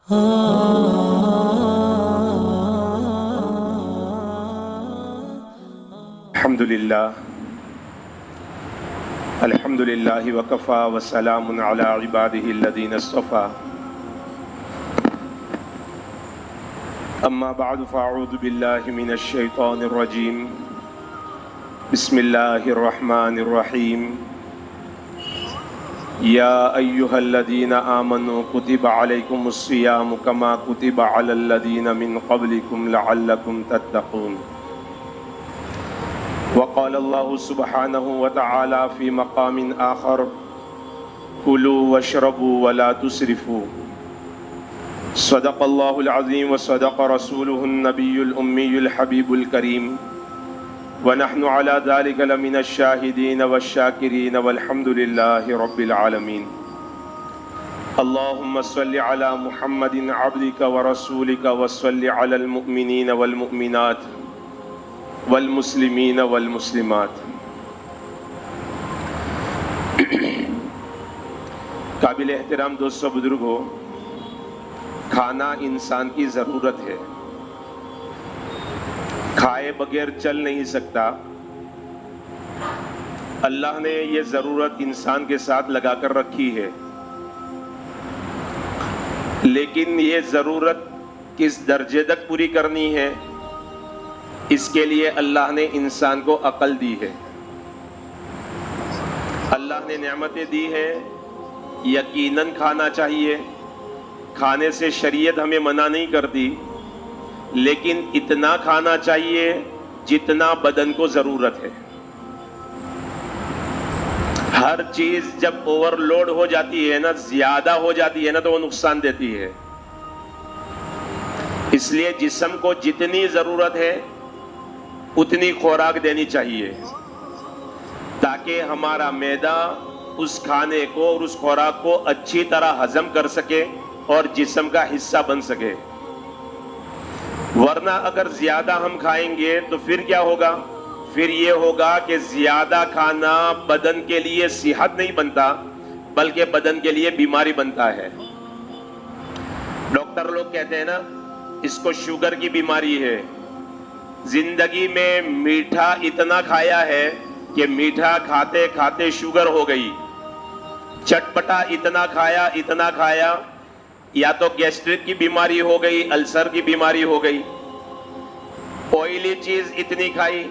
الحمدللہ وکفا وسلام علی عبادہ الذین اصطفیٰ اما بعد فاعوذ باللہ من الشیطان الرجیم بسم اللہ الرحمن الرحیم یا ایہا الذین آمنوا کتب علیکم الصیام کما کتب علی الذین من قبلکم لعلکم تتقون وقال اللہ سبحانہ وتعالی فی مقام آخر کلوا واشربوا ولا تسرفوا صدق اللہ العظیم وصدق رسولہ النبی الأمی الحبیب الکریم ونحن على ذلك لمن الشاہدین والشاکرین والحمد للہ رب العالمین اللہم صل علی محمد عبدک ورسولک وصل علی المؤمنین والمؤمنات والمسلمین والمسلمات۔ قابل احترام دوستو بزرگو، کھانا انسان کی ضرورت ہے، کھائے بغیر چل نہیں سکتا۔ اللہ نے یہ ضرورت انسان کے ساتھ لگا کر رکھی ہے، لیکن یہ ضرورت کس درجے تک پوری کرنی ہے، اس کے لیے اللہ نے انسان کو عقل دی ہے، اللہ نے نعمتیں دی ہے۔ یقیناً کھانا چاہیے، کھانے سے شریعت ہمیں منع نہیں کرتی، لیکن اتنا کھانا چاہیے جتنا بدن کو ضرورت ہے۔ ہر چیز جب اوور لوڈ ہو جاتی ہے نا، زیادہ ہو جاتی ہے نا، تو وہ نقصان دیتی ہے۔ اس لیے جسم کو جتنی ضرورت ہے اتنی خوراک دینی چاہیے، تاکہ ہمارا معدہ اس کھانے کو اور اس خوراک کو اچھی طرح ہضم کر سکے اور جسم کا حصہ بن سکے۔ ورنہ اگر زیادہ ہم کھائیں گے تو پھر کیا ہوگا؟ پھر یہ ہوگا کہ زیادہ کھانا بدن کے لیے صحت نہیں بنتا، بلکہ بدن کے لیے بیماری بنتا ہے۔ ڈاکٹر لوگ کہتے ہیں نا، اس کو شوگر کی بیماری ہے۔ زندگی میں میٹھا اتنا کھایا ہے کہ میٹھا کھاتے کھاتے شوگر ہو گئی، چٹپٹا اتنا کھایا یا تو گیسٹرک کی بیماری ہو گئی، السر کی بیماری ہو گئی۔ آئلی چیز اتنی کھائی،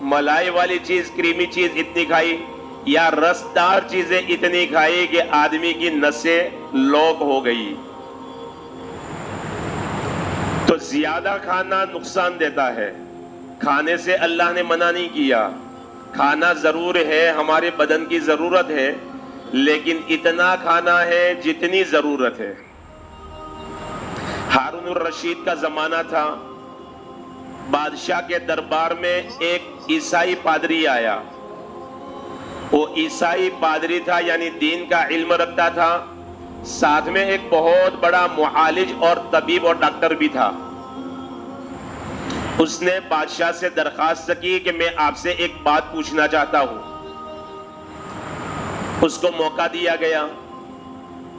ملائی والی چیز، کریمی چیز اتنی کھائی، یا رسدار چیزیں اتنی کھائی کہ آدمی کی نسیں لوک ہو گئی۔ تو زیادہ کھانا نقصان دیتا ہے۔ کھانے سے اللہ نے منع نہیں کیا، کھانا ضرور ہے، ہمارے بدن کی ضرورت ہے، لیکن اتنا کھانا ہے جتنی ضرورت ہے۔ ہارون الرشید کا زمانہ تھا، بادشاہ کے دربار میں ایک عیسائی پادری آیا۔ وہ عیسائی پادری تھا، یعنی دین کا علم رکھتا تھا، ساتھ میں ایک بہت بڑا معالج اور طبیب اور ڈاکٹر بھی تھا۔ اس نے بادشاہ سے درخواست کی کہ میں آپ سے ایک بات پوچھنا چاہتا ہوں۔ اس کو موقع دیا گیا۔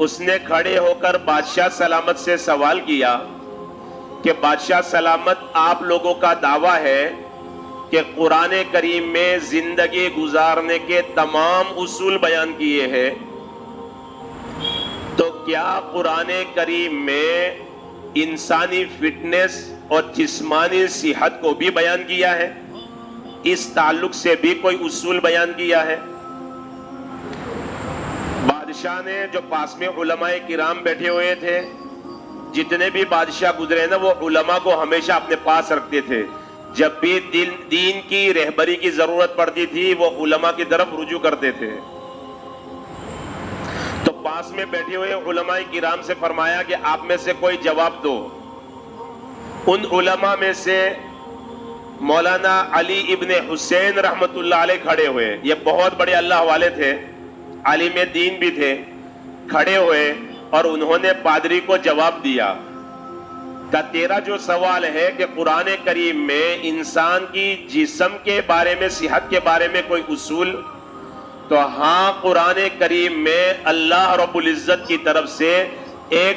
اس نے کھڑے ہو کر بادشاہ سلامت سے سوال کیا کہ بادشاہ سلامت، آپ لوگوں کا دعویٰ ہے کہ قرآن کریم میں زندگی گزارنے کے تمام اصول بیان کیے ہیں، تو کیا قرآن کریم میں انسانی فٹنس اور جسمانی صحت کو بھی بیان کیا ہے؟ اس تعلق سے بھی کوئی اصول بیان کیا ہے؟ بادشاہ نے، جو پاس میں علماء کرام بیٹھے ہوئے تھے، جتنے بھی بادشاہ گزرے نا، وہ علماء کو ہمیشہ اپنے پاس رکھتے تھے۔ جب بھی دین کی رہبری کی ضرورت پڑتی تھی، وہ علماء کی طرف رجوع کرتے تھے۔ تو پاس میں بیٹھے ہوئے علماء کرام سے فرمایا کہ آپ میں سے کوئی جواب دو۔ ان علماء میں سے مولانا علی ابن حسین رحمت اللہ علیہ کھڑے ہوئے۔ یہ بہت بڑے اللہ والے تھے، عالم دین بھی تھے۔ کھڑے ہوئے اور انہوں نے پادری کو جواب دیا کہ تیرا جو سوال ہے کہ قرآن کریم میں انسان کی جسم کے بارے میں، صحت کے بارے میں کوئی اصول، تو ہاں، قرآن کریم میں اللہ رب العزت کی طرف سے ایک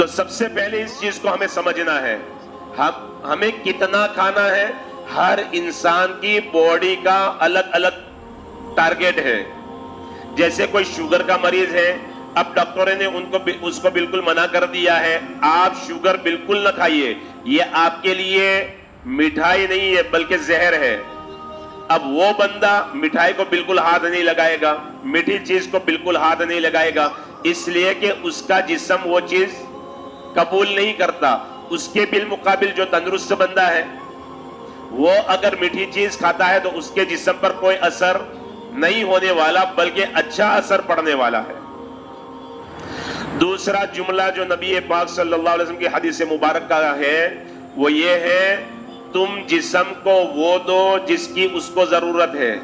تو سب سے پہلے اس چیز کو ہمیں سمجھنا ہے ہمیں کتنا کھانا ہے. ہر انسان کی باڈی کا الگ الگ ٹارگیٹ ہے. جیسے کوئی شوگر کا مریض ہے, اب ڈاکٹروں نے اس کو بالکل منع کر دیا ہے, آپ شوگر بالکل نہ کھائیے, یہ آپ کے لیے مٹھائی نہیں ہے بلکہ زہر ہے. اب وہ بندہ مٹھائی کو بالکل ہاتھ نہیں لگائے گا, میٹھی چیز کو بالکل ہاتھ نہیں لگائے گا, اس لیے کہ اس کا جسم وہ چیز قبول نہیں کرتا. اس کے بالمقابل جو تندرست بندہ ہے وہ اگر میٹھی چیز کھاتا ہے تو اس کے جسم پر کوئی اثر نہیں ہونے والا بلکہ اچھا اثر پڑنے والا ہے. دوسرا جملہ جو نبی پاک صلی اللہ علیہ وسلم کی حدیث مبارک کا ہے وہ یہ ہے, تم جسم کو وہ دو جس کی اس کو ضرورت ہے.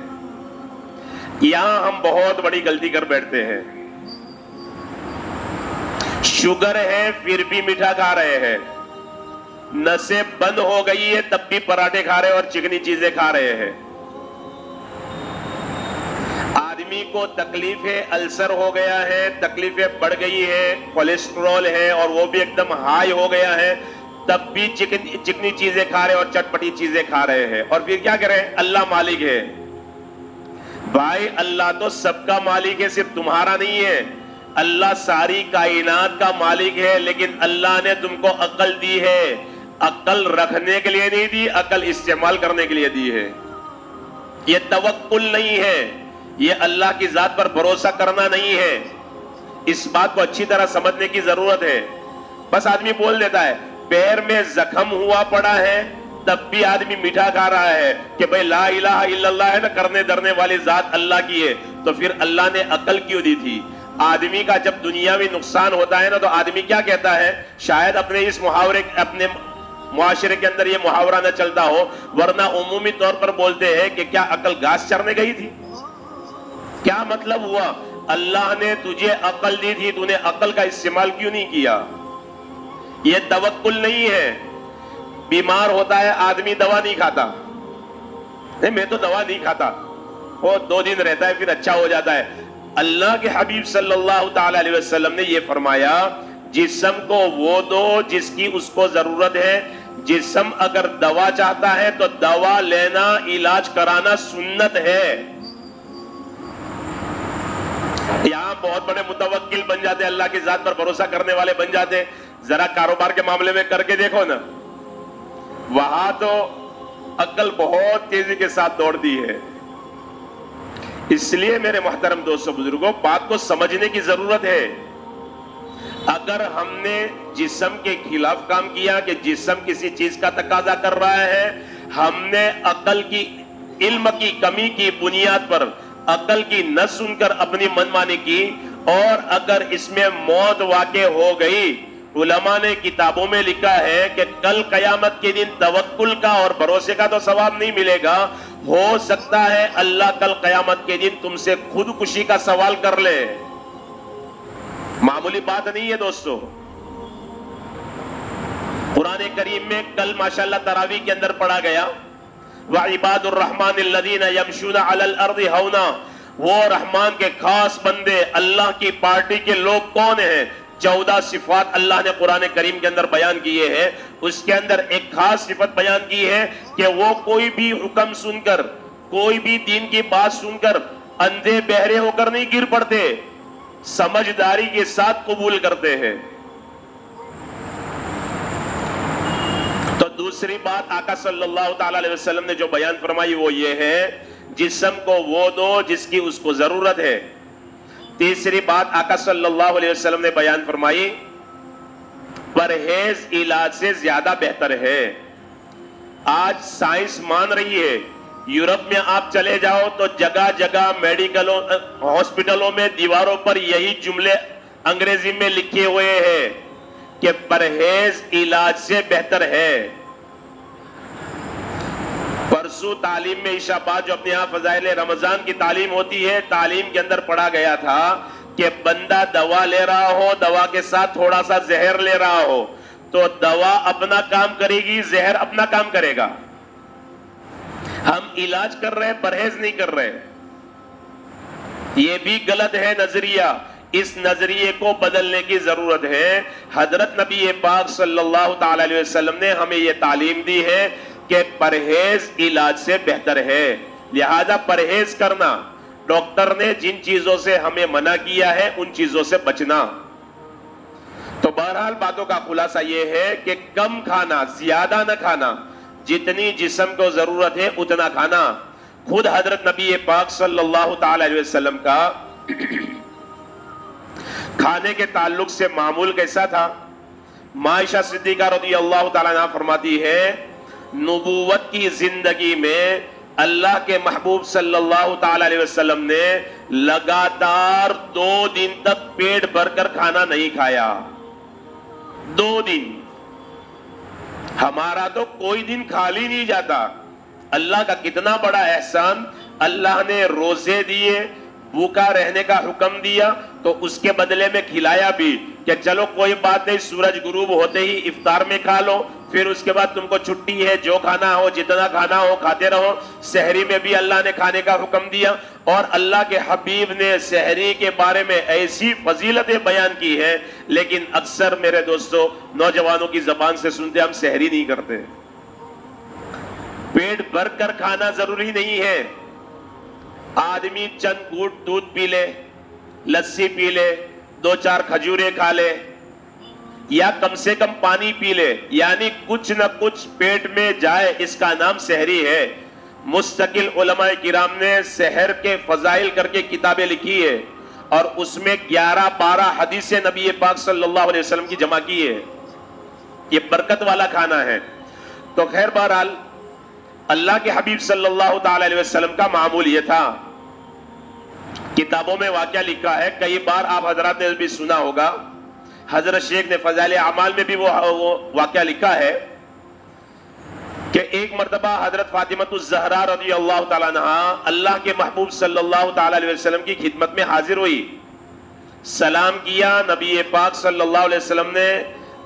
یہاں ہم بہت بڑی غلطی کر بیٹھتے ہیں. شوگر ہے پھر بھی میٹھا کھا رہے ہیں, نسیں بند ہو گئی ہے تب بھی پراٹھے کھا رہے اور چکنی چیزیں کھا رہے ہیں. آدمی کو تکلیف ہے, السر ہو گیا ہے, تکلیفیں بڑھ گئی ہے, کولیسٹرول ہے اور وہ بھی ایک دم ہائی ہو گیا ہے, تب بھی چکنی چیزیں کھا رہے اور چٹپٹی چیزیں کھا رہے ہیں. اور پھر کیا کریں, اللہ مالک ہے. بھائی اللہ تو سب کا مالک ہے, صرف تمہارا نہیں ہے. اللہ ساری کائنات کا مالک ہے, لیکن اللہ نے تم کو عقل دی ہے. عقل رکھنے کے لیے نہیں دی, عقل استعمال کرنے کے لیے دی ہے. یہ توکل نہیں ہے, یہ اللہ کی ذات پر بھروسہ کرنا نہیں ہے. اس بات کو اچھی طرح سمجھنے کی ضرورت ہے. بس آدمی بول دیتا ہے پیر میں زخم ہوا پڑا ہے تب بھی آدمی میٹھا کھا رہا ہے کہ بھئی لا الہ الا اللہ ہے نا, کرنے درنے والی ذات اللہ کی ہے. تو پھر اللہ نے عقل کیوں دی تھی؟ آدمی کا جب دنیاوی نقصان ہوتا ہے نا تو آدمی کیا کہتا ہے, شاید اپنے اس محاورے اپنے معاشرے کے اندر یہ محاورہ نہ چلتا ہو, ورنہ عمومی طور پر بولتے ہیں کہ کیا عقل گھاس چرنے گئی تھی؟ کیا مطلب ہوا؟ اللہ نے تجھے عقل دی تھی, تو نے عقل کا استعمال کیوں نہیں کیا؟ یہ توکل نہیں ہے. بیمار ہوتا ہے آدمی دوا نہیں کھاتا, میں تو دوا نہیں کھاتا, وہ 2 دن رہتا ہے پھر اچھا ہو جاتا ہے. اللہ کے حبیب صلی اللہ تعالی علیہ وسلم نے یہ فرمایا جسم کو وہ دو جس کی اس کو ضرورت ہے. جسم اگر دوا چاہتا ہے تو دوا لینا, علاج کرانا سنت ہے. یہاں بہت بڑے متوکل بن جاتے, اللہ کی ذات پر بھروسہ کرنے والے بن جاتے. ذرا کاروبار کے معاملے میں کر کے دیکھو نا, وہاں تو عقل بہت تیزی کے ساتھ دوڑتی ہے. اس لیے میرے محترم دوستو بزرگوں, بات کو سمجھنے کی ضرورت ہے. اگر ہم نے جسم کے خلاف کام کیا کہ جسم کسی چیز کا تقاضا کر رہا ہے, ہم نے عقل کی علم کی کمی کی بنیاد پر عقل کی نہ سن کر اپنی منمانی کی, اور اگر اس میں موت واقع ہو گئی, علماء نے کتابوں میں لکھا ہے کہ کل قیامت کے دن توکل کا اور بھروسے کا تو ثواب نہیں ملے گا. ہو سکتا ہے اللہ کل قیامت کے دن تم سے خودکشی کا سوال کر لے. معمولی بات نہیں ہے دوستو. قرآن کریم میں کل ماشاءاللہ تراویح کے اندر پڑھا گیا وَعِبَادُ الرَّحْمَنِ الَّذِينَ يَمْشُونَ عَلَى الْأَرْضِ هَوْنًا. وہ رحمان کے خاص بندے, اللہ کی پارٹی کے لوگ کون ہیں؟ 14 صفات اللہ نے قرآن کریم کے اندر بیان کیے ہیں. اس کے اندر ایک خاص صفت بیان کی ہے کہ وہ کوئی بھی حکم سن کر, کوئی بھی دین کی بات سن کر اندھے بہرے ہو کر نہیں گر پڑتے, سمجھداری کے ساتھ قبول کرتے ہیں. تو دوسری بات آقا صلی اللہ تعالی علیہ وسلم نے جو بیان فرمائی وہ یہ ہے جسم کو وہ دو جس کی اس کو ضرورت ہے. تیسری بات آقا صلی اللہ علیہ وسلم نے بیان فرمائی پرہیز علاج سے زیادہ بہتر ہے. آج سائنس مان رہی ہے, یورپ میں آپ چلے جاؤ تو جگہ جگہ میڈیکلوں ہاسپٹلوں میں دیواروں پر یہی جملے انگریزی میں لکھے ہوئے ہیں کہ پرہیز علاج سے بہتر ہے. پرسوں تعلیم میں عشاء بعد جو اپنے یہاں فضائل رمضان کی تعلیم ہوتی ہے, تعلیم کے اندر پڑھا گیا تھا کہ بندہ دوا لے رہا ہو, دوا کے ساتھ تھوڑا سا زہر لے رہا ہو, تو دوا اپنا کام کرے گی, زہر اپنا کام کرے گا. ہم علاج کر رہے ہیں, پرہیز نہیں کر رہے. یہ بھی غلط ہے نظریہ. اس نظریے کو بدلنے کی ضرورت ہے۔ حضرت نبی پاک صلی اللہ تعالی علیہ وسلم نے ہمیں یہ تعلیم دی ہے کہ پرہیز علاج سے بہتر ہے، لہذا پرہیز کرنا، ڈاکٹر نے جن چیزوں سے ہمیں منع کیا ہے ان چیزوں سے بچنا۔ تو بہرحال باتوں کا خلاصہ یہ ہے کہ کم کھانا، زیادہ نہ کھانا، جتنی جسم کو ضرورت ہے اتنا کھانا۔ خود حضرت نبی پاک صلی اللہ تعالی علیہ وسلم کا کھانے کے تعلق سے معمول کیسا تھا؟ عائشہ صدیقہ رضی اللہ تعالیٰ عنہ فرماتی ہے، نبوت کی زندگی میں اللہ کے محبوب صلی اللہ تعالی علیہ وسلم نے لگاتار 2 دن تک پیٹ بھر کر کھانا نہیں کھایا۔ 2 دن۔ ہمارا تو کوئی دن خالی نہیں جاتا۔ اللہ کا کتنا بڑا احسان، اللہ نے روزے دیے، بھوکا رہنے کا حکم دیا، تو اس کے بدلے میں کھلایا بھی کہ چلو کوئی بات نہیں، سورج غروب ہوتے ہی افطار میں کھا لو، پھر اس کے بعد تم کو چھٹی ہے، جو کھانا ہو جتنا کھانا ہو کھاتے رہو۔ سحری میں بھی اللہ نے کھانے کا حکم دیا، اور اللہ کے حبیب نے سحری کے بارے میں ایسی فضیلتیں بیان کی ہے، لیکن اکثر میرے دوستو نوجوانوں کی زبان سے سنتے ہم سحری نہیں کرتے۔ پیٹ بھر کر کھانا ضروری نہیں ہے، آدمی چند گھونٹ دودھ پی لے، لسی پی لے، 2-4 کھجورے کھا لے، یا کم سے کم پانی پی لے، یعنی کچھ نہ کچھ پیٹ میں جائے، اس کا نام سحری ہے۔ مستقل علماء کرام نے سحر کے فضائل کر کے کتابیں لکھی ہے، اور اس میں 11-12 حدیث نبی پاک صلی اللہ علیہ وسلم کی جمع کی ہے۔ یہ برکت والا کھانا ہے۔ تو خیر بہرحال اللہ کے حبیب صلی اللہ تعالی علیہ وسلم کا معمول یہ تھا۔ کتابوں میں واقعہ لکھا ہے، کئی بار آپ حضرات نے بھی سنا ہوگا، حضرت شیخ نے فضائل اعمال میں بھی وہ واقعہ لکھا ہے کہ ایک مرتبہ حضرت فاطمہ الزہرا رضی اللہ تعالیٰ عنہ اللہ کے محبوب صلی اللہ تعالی علیہ وسلم کی خدمت میں حاضر ہوئی، سلام کیا۔ نبی پاک صلی اللہ علیہ وسلم نے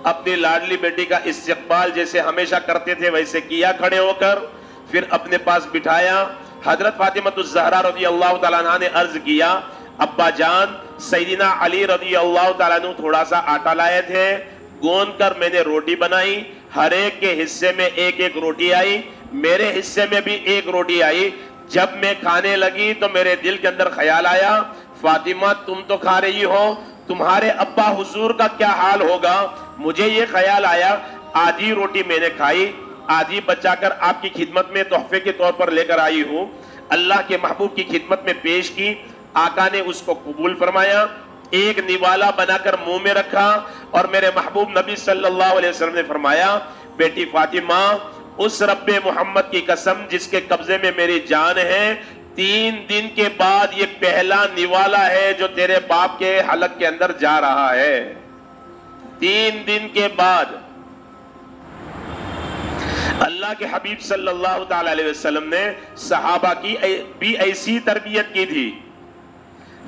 اپنی لاڈلی بیٹی کا استقبال جیسے ہمیشہ کرتے تھے ویسے کیا، کھڑے ہو کر، پھر اپنے پاس بٹھایا۔ حضرت فاطمہ الزہرا رضی اللہ تعالیٰ عنہ نے عرض کیا، ابا جان، سیدنا علی رضی اللہ تعالیٰ عنہ تھوڑا سا آٹا لائے تھے، گون کر میں نے روٹی بنائی، ہر ایک کے حصے میں 1-1 روٹی آئی، میرے حصے میں بھی 1 روٹی آئی۔ جب میں کھانے لگی تو میرے دل کے اندر خیال آیا، فاطمہ تم تو کھا رہی ہو، تمہارے ابا حضور کا کیا حال ہوگا؟ مجھے یہ خیال آیا، آدھی روٹی میں نے کھائی، آدھی بچا کر آپ کی خدمت میں تحفے کے طور پر لے کر آئی ہوں۔ اللہ کے محبوب کی خدمت میں پیش کی، آقا نے اس کو قبول فرمایا، ایک نوالا بنا کر منہ میں رکھا، اور میرے محبوب نبی صلی اللہ علیہ وسلم نے فرمایا، بیٹی فاطمہ، اس رب محمد کی قسم جس کے قبضے میں میری جان ہے، 3 دن کے بعد یہ پہلا نوالا ہے جو تیرے باپ کے حلق کے اندر جا رہا ہے۔ 3 دن کے بعد اللہ کے حبیب صلی اللہ تعالی علیہ وسلم نے صحابہ کی بھی ایسی تربیت کی تھی،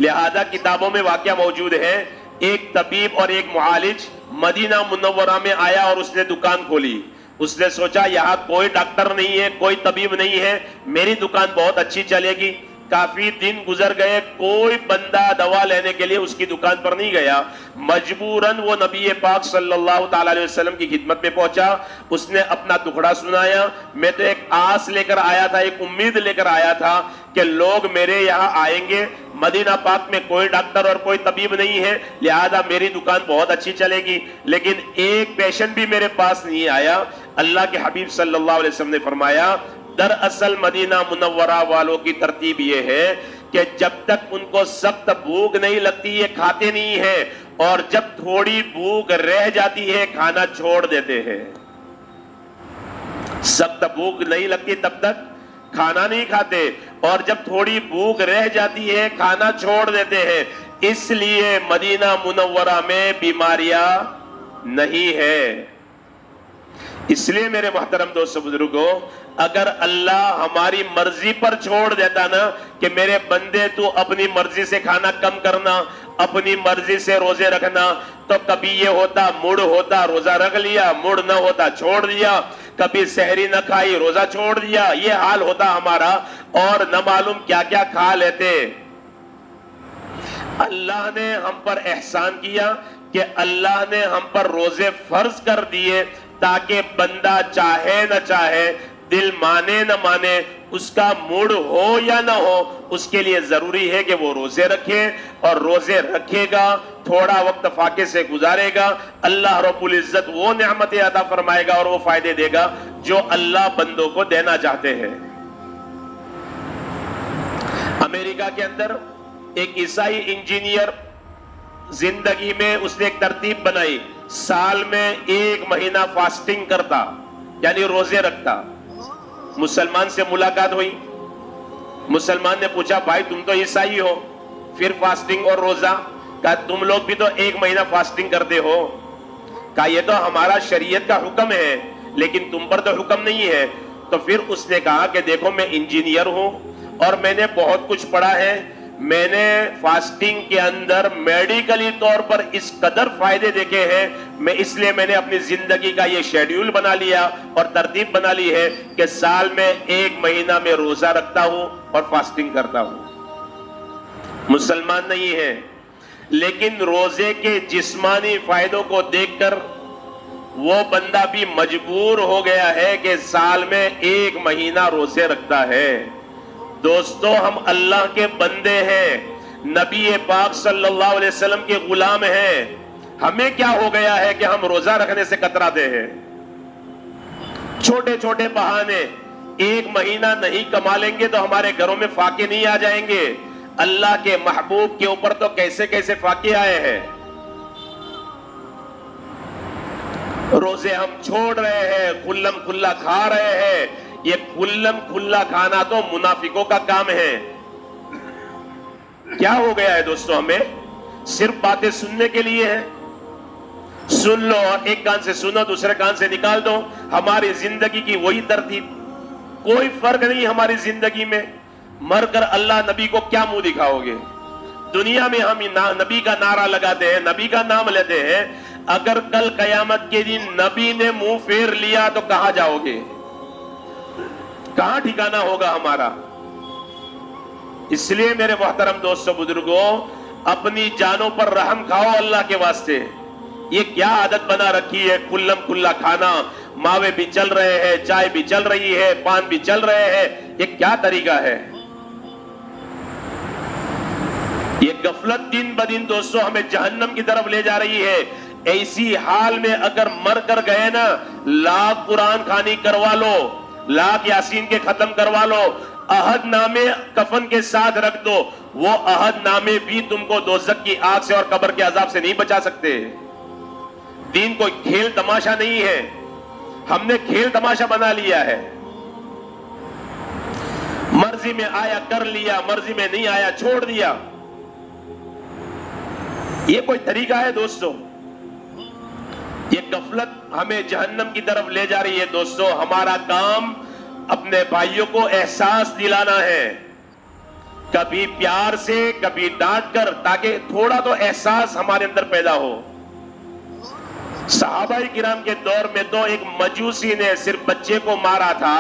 لہذا کتابوں میں واقعہ موجود ہے، ایک طبیب اور ایک معالج مدینہ منورہ میں آیا اور اس نے دکان کھولی۔ اس نے سوچا یہاں کوئی ڈاکٹر نہیں ہے، کوئی طبیب نہیں ہے، میری دکان بہت اچھی چلے گی۔ کافی دن گزر گئے، کوئی بندہ دوا لینے کے لیے اس کی دکان پر نہیں گیا۔ مجبوراً وہ نبی پاک صلی اللہ تعالی علیہ وسلم کی خدمت میں پہنچا، اس نے اپنا دکھڑا سنایا، میں تو ایک آس لے کر آیا تھا، ایک امید لے کر آیا تھا کہ لوگ میرے یہاں آئیں گے، مدینہ پاک میں کوئی ڈاکٹر اور کوئی طبیب نہیں ہے، لہذا میری دکان بہت اچھی چلے گی، لیکن ایک پیشنٹ بھی میرے پاس نہیں آیا۔ اللہ کے حبیب صلی اللہ علیہ وسلم نے فرمایا، دراصل مدینہ منورہ والوں کی ترتیب یہ ہے کہ جب تک ان کو سخت بھوک نہیں لگتی یہ کھاتے نہیں ہیں، اور جب تھوڑی بھوک رہ جاتی ہے کھانا چھوڑ دیتے ہیں۔ سخت بھوک نہیں لگتی تب تک کھانا نہیں کھاتے، اور جب تھوڑی بھوک رہ جاتی ہے کھانا چھوڑ دیتے ہیں۔ اس لیے مدینہ منورہ میں بیماریاں نہیں ہے۔ اس لیے میرے محترم دوستو بزرگوں، اگر اللہ ہماری مرضی پر چھوڑ دیتا نا کہ میرے بندے تو اپنی مرضی سے کھانا کم کرنا، اپنی مرضی سے روزے رکھنا، تو کبھی یہ ہوتا موڈ ہوتا روزہ رکھ لیا، موڈ نہ ہوتا چھوڑ دیا، کبھی سحری نہ کھائی روزہ چھوڑ دیا، یہ حال ہوتا ہمارا، اور نہ معلوم کیا کیا کھا لیتے۔ اللہ نے ہم پر احسان کیا کہ اللہ نے ہم پر روزے فرض کر دیے تاکہ بندہ چاہے نہ چاہے، دل مانے نہ مانے، اس کا موڈ ہو یا نہ ہو، اس کے لیے ضروری ہے کہ وہ روزے رکھے، اور روزے رکھے گا، تھوڑا وقت فاقے سے گزارے گا، اللہ رب العزت وہ نعمتیں عطا فرمائے گا اور وہ فائدے دے گا جو اللہ بندوں کو دینا چاہتے ہیں۔ امریکہ کے اندر ایک عیسائی انجینئر زندگی میں اس نے ایک ترتیب بنائی، سال میں 1 مہینہ فاسٹنگ کرتا، یعنی روزے رکھتا۔ مسلمان سے ملاقات ہوئی، مسلمان نے پوچھا بھائی تم تو عیسائی ہو، پھر فاسٹنگ اور روزہ؟ کہا تم لوگ بھی تو 1 مہینہ فاسٹنگ کرتے ہو۔ کہا یہ تو ہمارا شریعت کا حکم ہے لیکن تم پر تو حکم نہیں ہے۔ تو پھر اس نے کہا کہ دیکھو میں انجینئر ہوں اور میں نے بہت کچھ پڑھا ہے، میں نے فاسٹنگ کے اندر میڈیکلی طور پر اس قدر فائدے دیکھے ہیں، اس لیے میں نے اپنی زندگی کا یہ شیڈیول بنا لیا اور ترتیب بنا لی ہے کہ سال میں 1 مہینہ میں روزہ رکھتا ہوں اور فاسٹنگ کرتا ہوں۔ مسلمان نہیں ہے لیکن روزے کے جسمانی فائدوں کو دیکھ کر وہ بندہ بھی مجبور ہو گیا ہے کہ سال میں 1 مہینہ روزے رکھتا ہے۔ دوستو ہم اللہ کے بندے ہیں، نبی پاک صلی اللہ علیہ وسلم کے غلام ہیں، ہمیں کیا ہو گیا ہے کہ ہم روزہ رکھنے سے کتراتے ہیں؟ چھوٹے چھوٹے بہانے، 1 مہینہ نہیں کما لیں گے تو ہمارے گھروں میں فاقے نہیں آ جائیں گے۔ اللہ کے محبوب کے اوپر تو کیسے کیسے فاقے آئے ہیں۔ روزے ہم چھوڑ رہے ہیں، کھلم کھلا کھا رہے ہیں۔ یہ کھلم کھلا کھانا تو منافقوں کا کام ہے۔ کیا ہو گیا ہے دوستو؟ ہمیں صرف باتیں سننے کے لیے ہے، سن لو اور ایک کان سے سنو دوسرے کان سے نکال دو۔ ہماری زندگی کی وہی ترتیب، کوئی فرق نہیں ہماری زندگی میں۔ مر کر اللہ نبی کو کیا منہ دکھاؤ گے؟ دنیا میں ہم نبی کا نعرہ لگاتے ہیں، نبی کا نام لیتے ہیں، اگر کل قیامت کے دن نبی نے منہ پھیر لیا تو کہاں جاؤ گے؟ کہاں ٹھکانہ ہوگا ہمارا؟ اس لیے میرے محترم دوستو بزرگوں، اپنی جانوں پر رحم کھاؤ اللہ کے واسطے۔ یہ کیا عادت بنا رکھی ہے؟ کلم کلا کھانا، ماوے بھی چل رہے ہیں، چائے بھی چل رہی ہے، پان بھی چل رہے ہیں، یہ کیا طریقہ ہے؟ یہ غفلت دن بدن دوستو ہمیں جہنم کی طرف لے جا رہی ہے۔ ایسی حال میں اگر مر کر گئے نا، لاکھ قرآن خوانی کروا لو، لاکھ یاسین کے ختم کروا لو، عہد نامے کفن کے ساتھ رکھ دو، وہ عہد نامے بھی تم کو دوزخ کی آگ سے اور قبر کے عذاب سے نہیں بچا سکتے۔ دین کوئی کھیل تماشا نہیں ہے، ہم نے کھیل تماشا بنا لیا ہے۔ مرضی میں آیا کر لیا، مرضی میں نہیں آیا چھوڑ دیا۔ یہ کوئی طریقہ ہے دوستو؟ یہ غفلت ہمیں جہنم کی طرف لے جا رہی ہے دوستو۔ ہمارا کام اپنے بھائیوں کو احساس دلانا ہے، کبھی پیار سے کبھی ڈانٹ کر، تاکہ تھوڑا تو احساس ہمارے اندر پیدا ہو۔ صحابہ کرام کے دور میں تو ایک مجوسی نے صرف بچے کو مارا تھا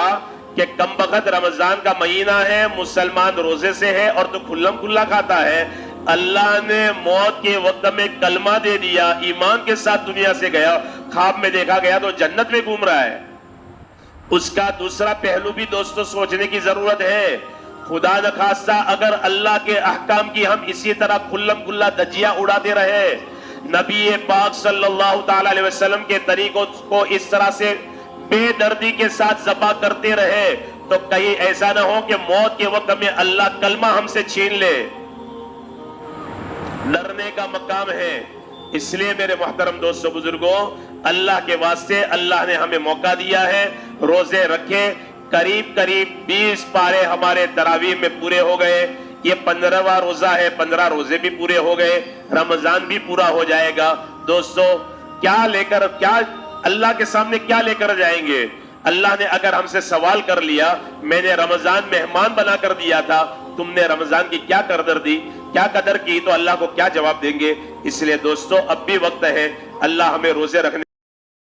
کہ کمبخت رمضان کا مہینہ ہے، مسلمان روزے سے ہے اور تو کھلم کھلا کھاتا ہے۔ اللہ نے موت کے وقت میں کلمہ دے دیا، ایمان کے ساتھ دنیا سے گیا، خواب میں دیکھا گیا تو جنت میں گھوم رہا ہے۔ اس کا دوسرا پہلو بھی دوستو سوچنے کی ضرورت ہے۔ خدا نخواستہ اگر اللہ کے احکام کی ہم اسی طرح کھلم کھلا دھجیاں اڑاتے رہے، نبی پاک صلی اللہ تعالی علیہ وسلم کے طریقوں کو اس طرح سے بے دردی کے ساتھ ذبح کرتے رہے تو کہیں ایسا نہ ہو کہ موت کے وقت میں اللہ کلمہ ہم سے چھین لے۔ ڈرنے کا مقام ہے۔ اس لیے میرے محترم دوستو بزرگوں، اللہ کے واسطے اللہ نے ہمیں موقع دیا ہے، روزے رکھے۔ قریب قریب 20 پارے ہمارے تراویح میں پورے ہو گئے۔ یہ 15واں روزہ ہے، 15 روزے بھی پورے ہو گئے، رمضان بھی پورا ہو جائے گا۔ دوستو کیا اللہ کے سامنے کیا لے کر جائیں گے؟ اللہ نے اگر ہم سے سوال کر لیا، میں نے رمضان مہمان بنا کر دیا تھا، تم نے رمضان کی کیا قدر دی، کیا قدر کی، تو اللہ کو کیا جواب دیں گے؟ اس لیے دوستو اب بھی وقت ہے، اللہ ہمیں روزے رکھنے